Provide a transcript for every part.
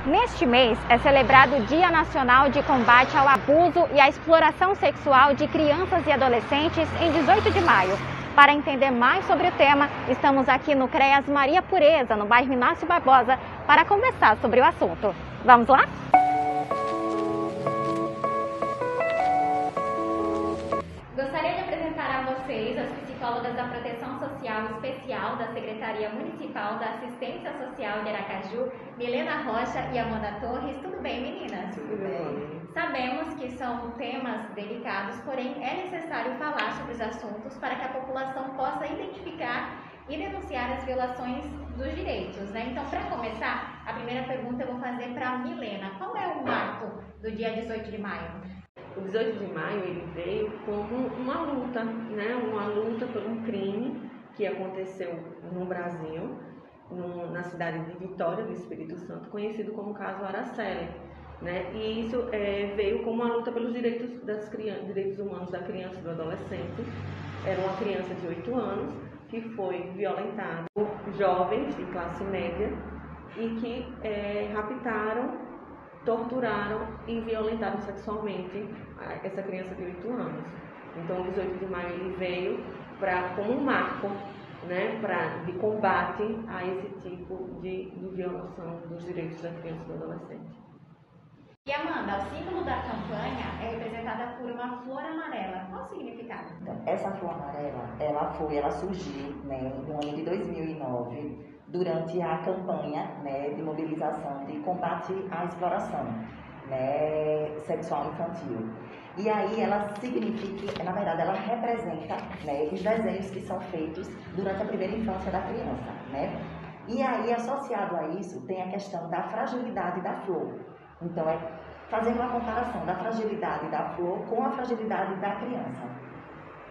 Neste mês é celebrado o Dia Nacional de Combate ao Abuso e à Exploração Sexual de Crianças e Adolescentes em 18 de maio. Para entender mais sobre o tema, estamos aqui no CREAS Maria Pureza, no bairro Inácio Barbosa, para conversar sobre o assunto. Vamos lá? Gostaria de apresentar a vocês as psicólogas da Proteção Social Especial da Secretaria Municipal da Assistência Social de Aracaju, Milena Rocha e Amanda Torres. Tudo bem, meninas? Tudo bem. Sabemos que são temas delicados, porém é necessário falar sobre os assuntos para que a população possa identificar e denunciar as violações dos direitos, né? Então, para começar, a primeira pergunta eu vou fazer para a Milena. Qual é o marco do dia 18 de maio? O 18 de maio ele veio como uma luta, né? Uma luta por um crime que aconteceu no Brasil, na cidade de Vitória, do Espírito Santo, conhecido como caso Araceli, né? E isso veio como uma luta pelos direitos das crianças, direitos humanos da criança e do adolescente. Era uma criança de 8 anos que foi violentada por jovens de classe média e que raptaram, torturaram e violentaram sexualmente essa criança de 8 anos. Então, o 18 de maio ele veio como um marco, né, de combate a esse tipo de violação dos direitos da criança e do adolescente. E Amanda, o símbolo da campanha é representada por uma flor amarela. Qual o significado? Então, essa flor amarela, ela surgiu, né, no ano de 2009, durante a campanha, né, de mobilização de combate à exploração, né, sexual infantil. E aí ela significa, na verdade, ela representa, né, os desenhos que são feitos durante a primeira infância da criança, né? E aí, associado a isso, tem a questão da fragilidade da flor. Então, fazendo uma comparação da fragilidade da flor com a fragilidade da criança.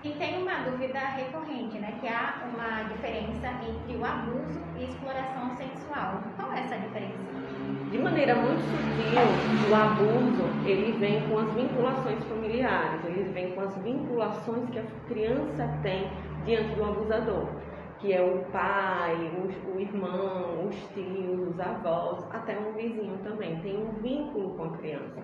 E tem uma dúvida recorrente, né? Que há uma diferença entre o abuso e exploração sexual. Qual é essa diferença? De maneira muito sutil, o abuso ele vem com as vinculações familiares, ele vem com as vinculações que a criança tem diante do abusador, que é o pai, o irmão, os tios, os avós, até um vizinho também, tem um vínculo com a criança.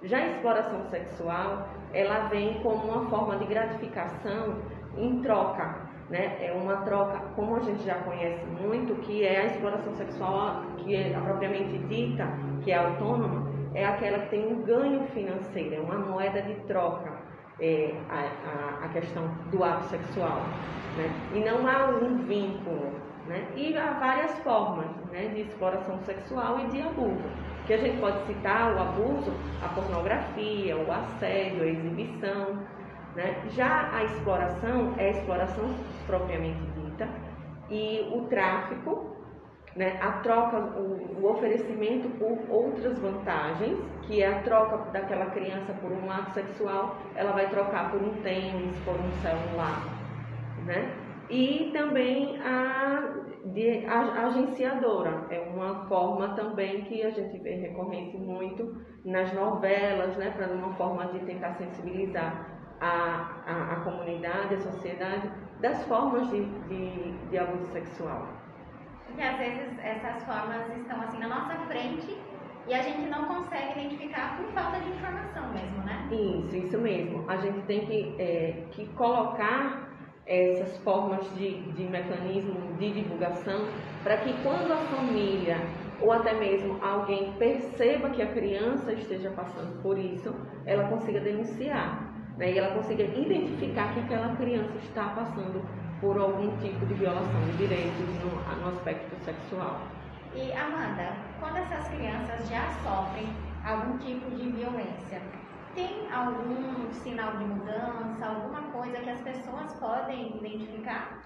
Já a exploração sexual, ela vem como uma forma de gratificação em troca, né? É uma troca, como a gente já conhece muito, que é a exploração sexual, que é propriamente dita, que é autônoma, é aquela que tem um ganho financeiro, é uma moeda de troca, a questão do ato sexual, né? E não há um vínculo, né? E há várias formas, né, de exploração sexual e de abuso, que a gente pode citar o abuso, a pornografia, o assédio, a exibição, né? Já a exploração é a exploração propriamente dita e o tráfico, né, a troca, o oferecimento por outras vantagens, que é a troca daquela criança por um ato sexual, ela vai trocar por um tênis, por um celular, né? E também a agenciadora, é uma forma também que a gente vê recorrente muito nas novelas, né, para uma forma de tentar sensibilizar a comunidade, a sociedade, das formas de abuso sexual. Porque às vezes essas formas estão assim na nossa frente e a gente não consegue identificar por falta de informação mesmo, né? Isso mesmo. A gente tem que colocar essas formas de mecanismo de divulgação para que quando a família ou até mesmo alguém perceba que a criança esteja passando por isso, ela consiga denunciar, né? E ela consiga identificar que aquela criança está passando por algum tipo de violação de direitos no aspecto sexual. E Amanda, quando essas crianças já sofrem algum tipo de violência, tem algum sinal de mudança, alguma coisa que as pessoas podem identificar?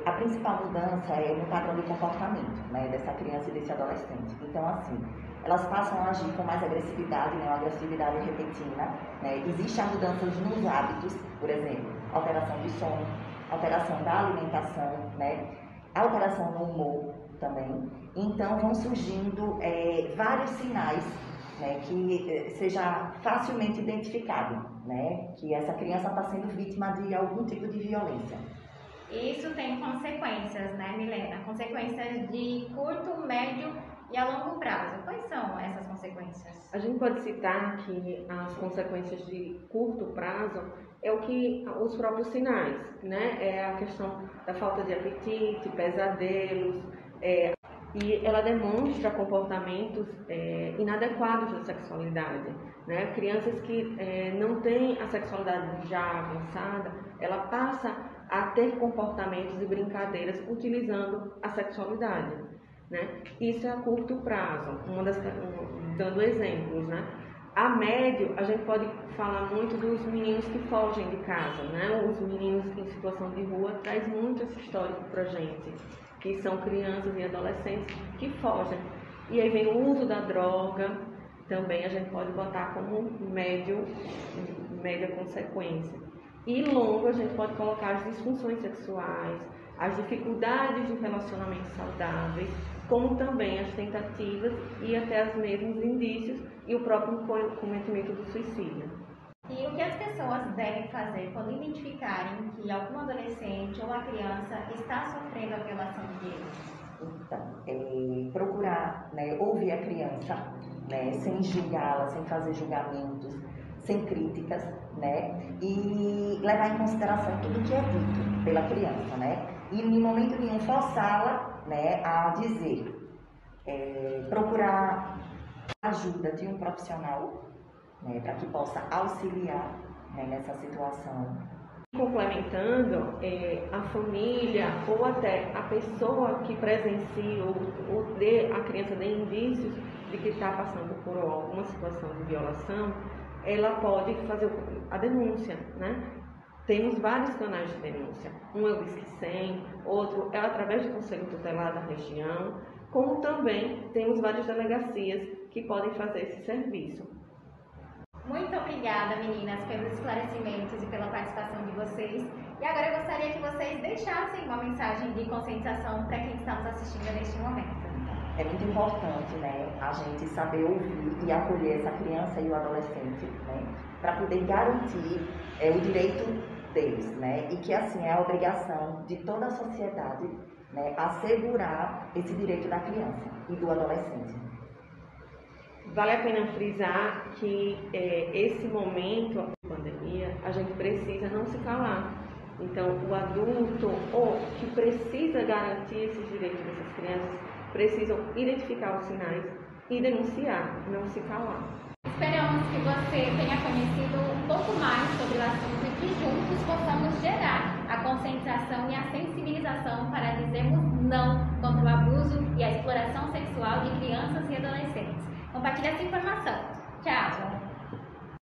A principal mudança é no padrão de comportamento, né, dessa criança e desse adolescente. Então, assim, elas passam a agir com mais agressividade, né, uma agressividade repentina, né? Existem mudanças nos hábitos, por exemplo, alteração de sono, alteração da alimentação, né, alteração no humor também. Então, vão surgindo vários sinais, né, que seja facilmente identificado, né, que essa criança está sendo vítima de algum tipo de violência. Isso tem consequências, né, Milena? Consequências de curto, médio E a longo prazo, quais são essas consequências? A gente pode citar que as consequências de curto prazo é o que os próprios sinais, né? É a questão da falta de apetite, pesadelos, e ela demonstra comportamentos inadequados da sexualidade, né? Crianças que não têm a sexualidade já avançada, ela passa a ter comportamentos e brincadeiras utilizando a sexualidade, né? Isso é a curto prazo, dando exemplos, né? A médio, a gente pode falar muito dos meninos que fogem de casa, né? Os meninos em situação de rua traz muito esse histórico pra gente, que são crianças e adolescentes que fogem. E aí vem o uso da droga, também a gente pode botar como média consequência. E longo, a gente pode colocar as disfunções sexuais, as dificuldades de relacionamentos saudáveis, como também as tentativas e até os mesmos indícios e o próprio cometimento do suicídio. E o que as pessoas devem fazer quando identificarem que algum adolescente ou a criança está sofrendo a violação de direitos? Então, procurar, né, ouvir a criança, né, sem julgá-la, sem fazer julgamentos, sem críticas, né, e levar em consideração tudo que é dito pela criança, né, e em momento nenhum forçá-la, né, a dizer, procurar ajuda de um profissional, né, para que possa auxiliar, né, nessa situação. Complementando, a família ou até a pessoa que presencia ou a criança dê indícios de que está passando por alguma situação de violação, ela pode fazer a denúncia, né? Temos vários canais de denúncia, um é o Disque 100, outro é através do Conselho Tutelar da região, como também temos várias delegacias que podem fazer esse serviço. Muito obrigada, meninas, pelos esclarecimentos e pela participação de vocês. E agora eu gostaria que vocês deixassem uma mensagem de conscientização para quem está nos assistindo neste momento. É muito importante, né, a gente saber ouvir e acolher essa criança e o adolescente, né, para poder garantir o direito deles, né, e que assim é a obrigação de toda a sociedade, né, assegurar esse direito da criança e do adolescente. Vale a pena frisar que esse momento, a pandemia, a gente precisa não se calar. Então, o adulto ou que precisa garantir esses direitos dessas crianças precisam identificar os sinais e denunciar, não se calar. Esperamos que você tenha conhecido um pouco mais sobre o assunto e que juntos possamos gerar a conscientização e a sensibilização para dizermos não contra o abuso e a exploração sexual de crianças e adolescentes. Compartilhe essa informação